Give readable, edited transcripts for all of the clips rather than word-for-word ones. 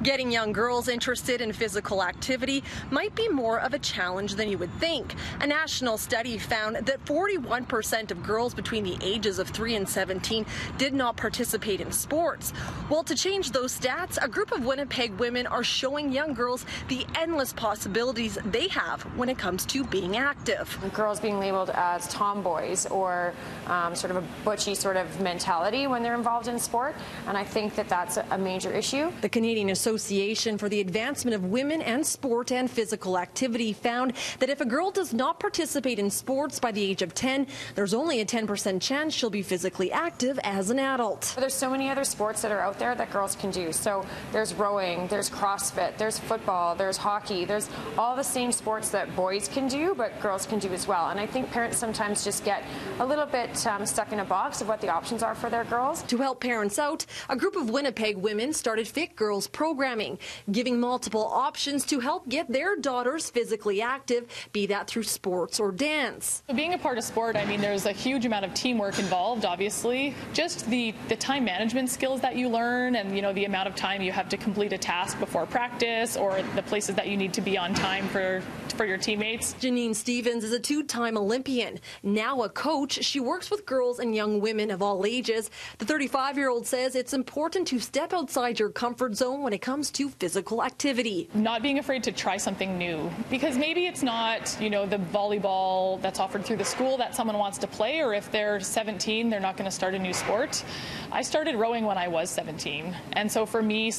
Getting young girls interested in physical activity might be more of a challenge than you would think. A national study found that 41% of girls between the ages of 3 and 17 did not participate in sports. Well, to change those stats, a group of Winnipeg women are showing young girls the endless possibilities they have when it comes to being active. Girls being labeled as tomboys or sort of a butchy sort of mentality when they're involved in sport, and I think that that's a major issue. The Canadian Association for the Advancement of Women and Sport and Physical Activity found that if a girl does not participate in sports by the age of 10, there's only a 10% chance she'll be physically active as an adult. There's so many other sports that are out there that girls can do. So there's rowing, there's CrossFit, there's football, there's hockey, there's all the same sports that boys can do, but girls can do as well. And I think parents sometimes just get a little bit stuck in a box of what the options are for their girls. To help parents out, a group of Winnipeg women started Fit Girls programming, giving multiple options to help get their daughters physically active, be that through sports or dance. Being a part of sport, I mean, there's a huge amount of teamwork involved, obviously. Just the time management skills that you learn and, you know, the amount of time you have to complete a task before practice or the places that you need to be on time for your teammates. Janine Stevens is a two-time Olympian. Now a coach, she works with girls and young women of all ages. The 35-year-old says it's important to step outside your comfort zone when it comes to physical activity. Not being afraid to try something new, because maybe it's not, you know, the volleyball that's offered through the school that someone wants to play, or if they're 17, they're not going to start a new sport. I started rowing when I was 17, and so for me,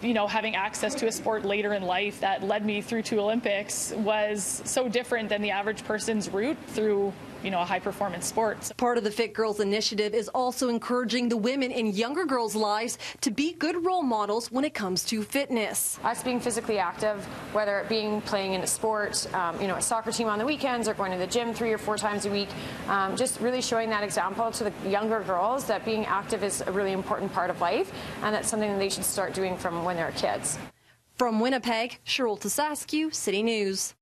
you know, having access to a sport later in life that led me through to Olympics was so different than the average person's route through, you know, a high-performance sport. Part of the Fit Girls initiative is also encouraging the women in younger girls' lives to be good role models when it comes to fitness. Us being physically active, whether it being playing in a sport, you know, a soccer team on the weekends or going to the gym 3 or 4 times a week, just really showing that example to the younger girls that being active is a really important part of life, and that's something that they should start doing from when they're kids. From Winnipeg, Cheryl Tasascu, City News.